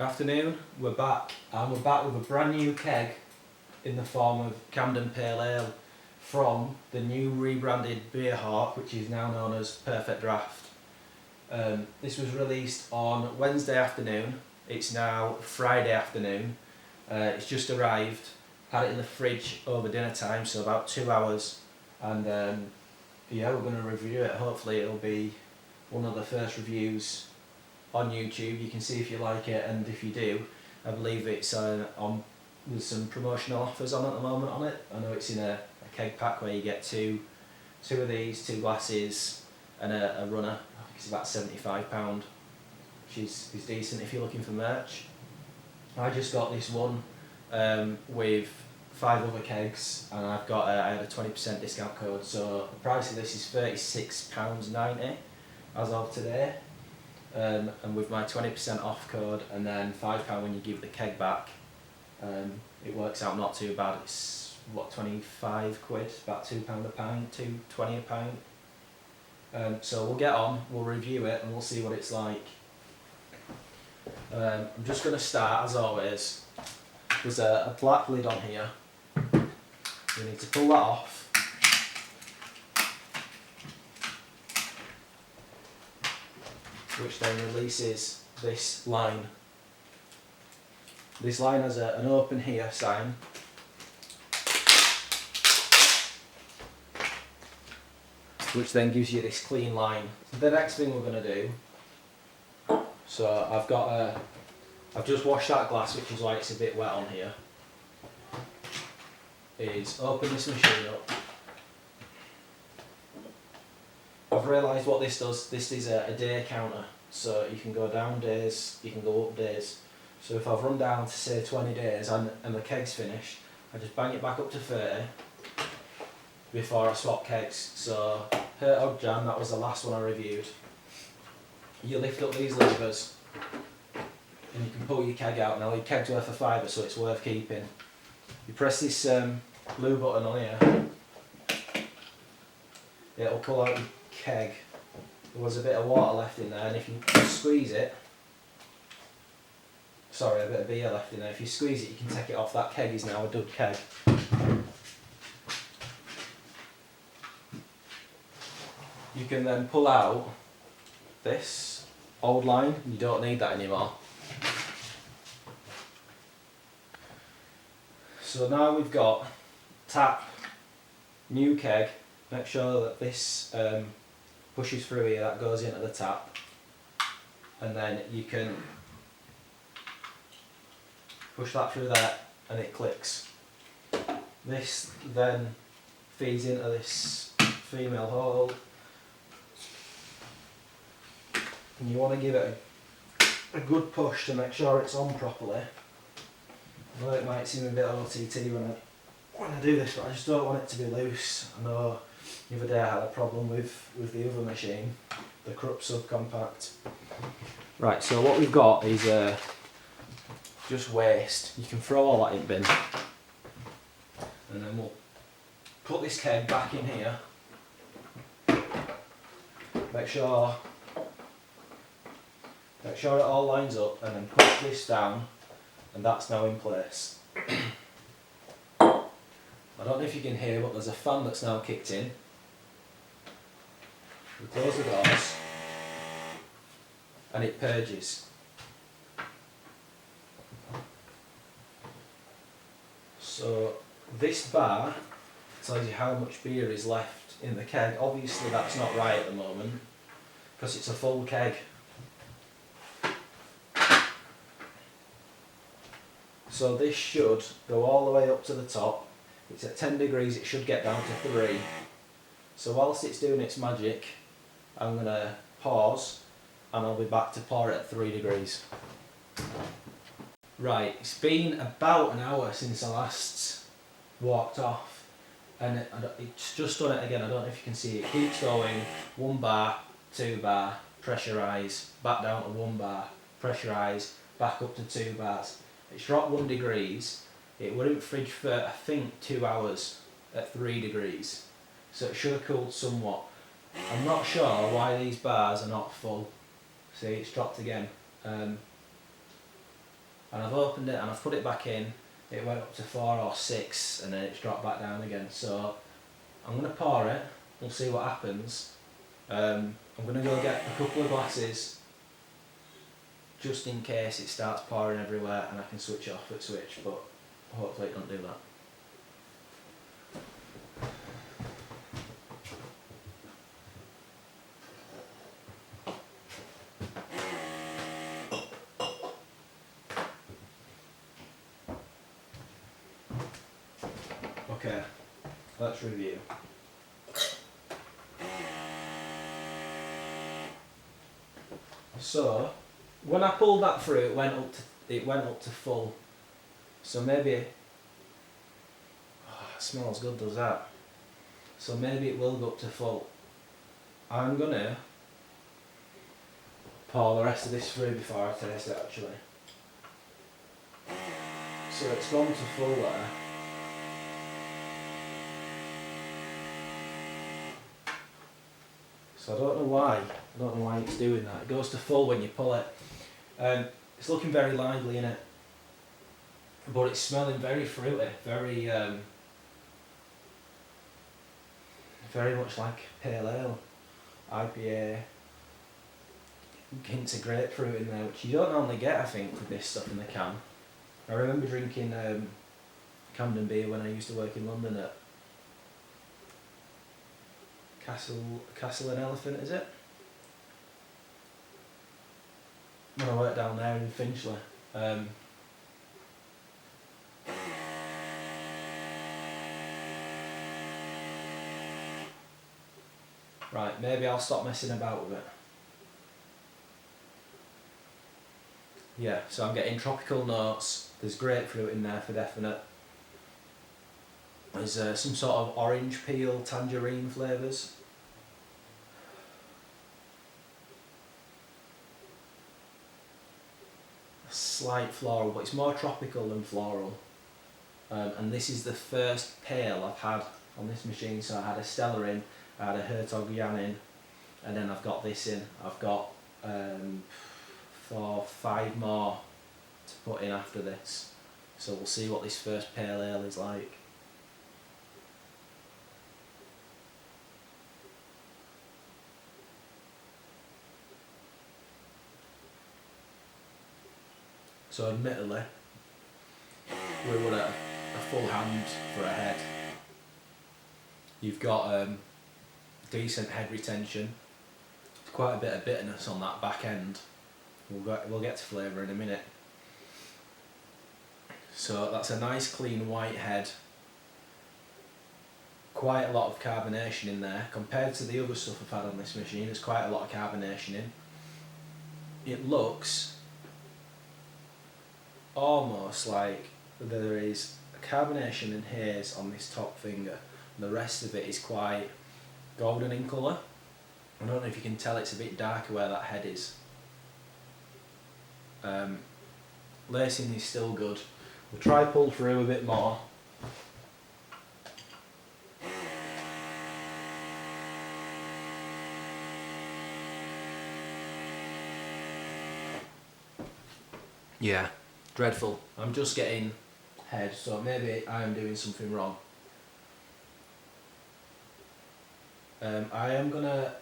Afternoon, we're back, and we're back with a brand new keg in the form of Camden Pale Ale from the new rebranded Beer Hawk, which is now known as Perfect Draft. This was released on Wednesday afternoon. It's now Friday afternoon. It's just arrived. Had it in the fridge over dinner time, so about 2 hours, and yeah, we're going to review it. Hopefully it'll be one of the first reviews on YouTube. You can see if you like it, and if you do, I believe it's on. There's some promotional offers on at the moment on it. I know it's in a keg pack where you get two of these, 2 glasses, and a runner. I think it's about £75, which is decent if you're looking for merch. I just got this one with 5 other kegs, and I had a 20% discount code. So the price of this is £36.90 as of today. And with my 20% off code and then £5 when you give the keg back, it works out not too bad. It's what, 25 quid, about £2 a pint, £2.20 a pint. So we'll get on, we'll review it, and we'll see what it's like. I'm just going to start, as always. There's a black lid on here. We need to pull that off. Which then releases this line. This line has an open here sign. Which then gives you this clean line. The next thing we're going to do, so I've just washed that glass, which is why it's a bit wet on here, is open this machine up. I've realised what this does. This is a day counter, so you can go down days, you can go up days. So if I've run down to say 20 days and the keg's finished, I just bang it back up to 30 before I swap kegs. So Hot Jam, that was the last one I reviewed. You lift up these levers and you can pull your keg out. Now your keg's worth a fiver, so it's worth keeping. You press this blue button on here, it'll pull out your keg. There was a bit of water left in there, and if you squeeze it, sorry, a bit of beer left in there, if you squeeze it you can take it off. That keg is now a dud keg. You can then pull out this old line, you don't need that anymore. So now we've got tap, new keg. Make sure that this pushes through here, that goes into the tap, and then you can push that through there and it clicks. This then feeds into this female hole, and you want to give it a good push to make sure it's on properly. Although it might seem a bit OTT when I do this, but I just don't want it to be loose. I know the other day I had a problem with the other machine, the Krupp subcompact. Right, so what we've got is just waste. You can throw all that in bin, and then we'll put this keg back in here. Make sure it all lines up, and then push this down, and that's now in place. I don't know if you can hear, but there's a fan that's now kicked in. We close the doors and it purges. So this bar tells you how much beer is left in the keg. Obviously that's not right at the moment because it's a full keg. So this should go all the way up to the top. It's at 10 degrees, it should get down to 3. So whilst it's doing its magic, I'm going to pause and I'll be back to pour it at 3 degrees. Right, it's been about an hour since I last walked off, and it's just done it again. I don't know if you can see it. It keeps going 1 bar, 2 bar, pressurise, back down to 1 bar, pressurise, back up to 2 bars. It's dropped 1 degrees. It were in fridge for I think 2 hours at 3 degrees, so it should have cooled somewhat. I'm not sure why these bars are not full. See, it's dropped again. and I've opened it and I've put it back in. It went up to 4 or 6 and then it's dropped back down again. So I'm going to pour it, we'll see what happens. I'm going to go get a couple of glasses just in case it starts pouring everywhere and I can switch it off at switch, but hopefully it don't do that. Okay, let's review. So when I pulled that through, it went up to full. So maybe it smells good, does that? So maybe it will go up to full. I'm gonna pour the rest of this through before I taste it actually. So it's gone to full there. So I don't know why it's doing that. It goes to full when you pull it. It's looking very lively in it, but it's smelling very fruity, very much like pale ale, IPA, hints of grapefruit in there, which you don't normally get, I think, with this stuff in the can. I remember drinking Camden beer when I used to work in London at Castle and Elephant, is it? When I worked down there in Finchley. Right, maybe I'll stop messing about with it. Yeah, so I'm getting tropical notes. There's grapefruit in there for definite. There's some sort of orange peel, tangerine flavours. A slight floral, but it's more tropical than floral. And this is the first pale I've had on this machine. So I had a Stella in, I had a Hertog Jan in, and then I've got this in. I've got 5 more to put in after this. So we'll see what this first pale ale is like. So admittedly, we were at a full hand for a head. You've got decent head retention. There's quite a bit of bitterness on that back end. We'll get to flavour in a minute. So that's a nice clean white head. Quite a lot of carbonation in there. Compared to the other stuff I've had on this machine, there's quite a lot of carbonation in. It looks almost like there is a carbonation and haze on this top finger. The rest of it is quite golden in colour. I don't know if you can tell, it's a bit darker where that head is. Lacing is still good. We'll try pull through a bit more. Yeah, dreadful. I'm just getting head, so maybe I am doing something wrong. I am gonna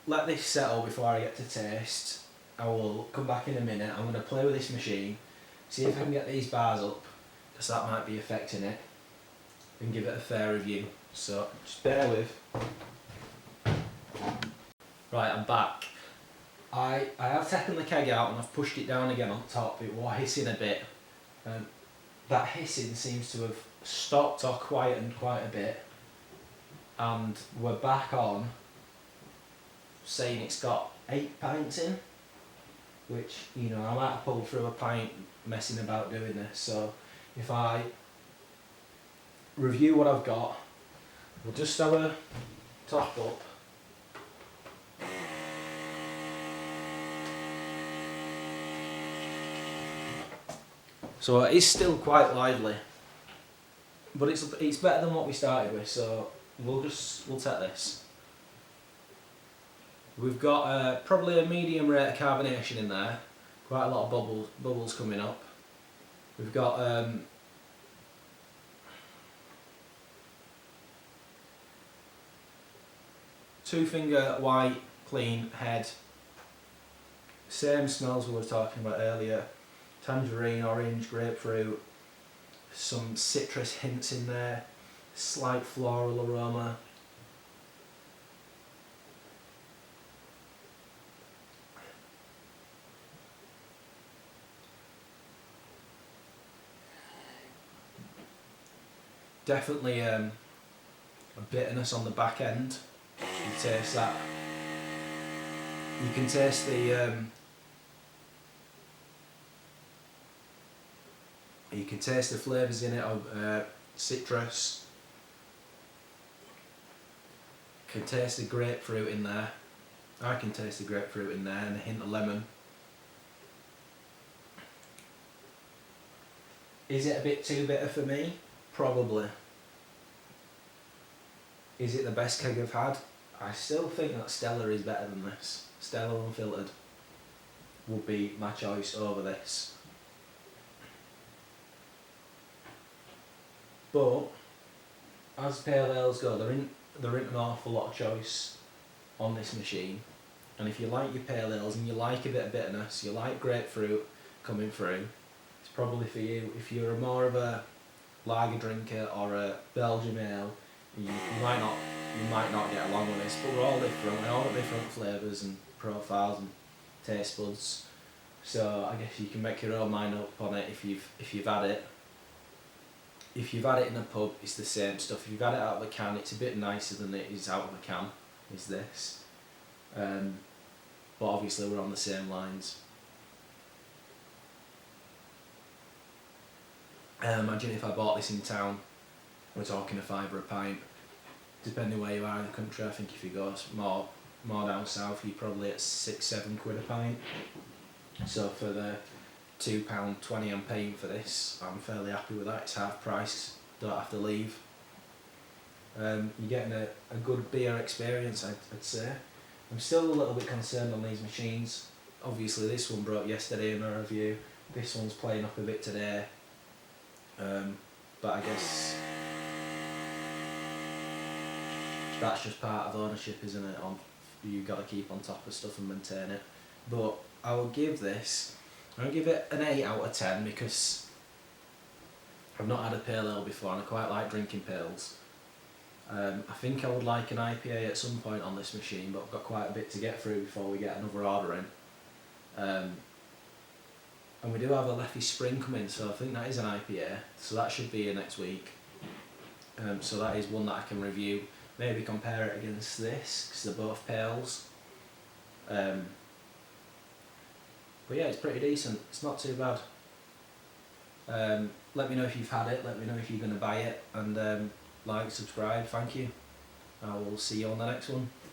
let this settle before I get to taste. I will come back in a minute. I'm gonna play with this machine, see if I can get these bars up, because that might be affecting it, and give it a fair review. So just bear with. Right, I'm back. I have taken the keg out and I've pushed it down again on top. It was hissing a bit. That hissing seems to have stopped or quietened quite a bit, and we're back on saying it's got 8 pints in, which, you know, I might have pulled through a pint messing about doing this. So if I review what I've got, we'll just have a top up. So it is still quite lively, but it's better than what we started with. So we'll take this. We've got probably a medium rate of carbonation in there, quite a lot of bubbles coming up. We've got 2-finger white clean head. Same smells we were talking about earlier. Tangerine, orange, grapefruit, some citrus hints in there, slight floral aroma. Definitely a bitterness on the back end. You taste that. You can taste the flavours in it of citrus. Can taste the grapefruit in there. I can taste the grapefruit in there and a hint of lemon. Is it a bit too bitter for me? Probably. Is it the best keg I've had? I still think that Stella is better than this. Stella Unfiltered would be my choice over this. But as pale ales go, there isn't an awful lot of choice on this machine. And if you like your pale ales and you like a bit of bitterness, you like grapefruit coming through, it's probably for you. If you're more of a lager drinker or a Belgian ale, you might not get along with this, but we're all different. We're all got different flavours and profiles and taste buds. So I guess you can make your own mind up on it if you've had it. If you've had it in a pub, it's the same stuff. If you've had it out of a can, it's a bit nicer than it is out of a can. Is this? But obviously we're on the same lines. Imagine if I bought this in town. We're talking a £5 a pint. Depending where you are in the country, I think if you go more down south, you're probably at £6-7 a pint. So for the £2.20 I'm paying for this, I'm fairly happy with that. It's half price, don't have to leave. You're getting a good beer experience, I'd say. I'm still a little bit concerned on these machines. Obviously this one broke yesterday in a review, this one's playing up a bit today. But I guess that's just part of ownership, isn't it? You've got to keep on top of stuff and maintain it. But I'll give it an 8 out of 10 because I've not had a pale ale before and I quite like drinking pales. I think I would like an IPA at some point on this machine, but I've got quite a bit to get through before we get another order in. And we do have a Leffy Spring coming, so I think that is an IPA, so that should be here next week. So that is one that I can review, maybe compare it against this, because they're both pales. But yeah, it's pretty decent, it's not too bad. Let me know if you've had it, let me know if you're going to buy it, and like, subscribe, thank you. I will see you on the next one.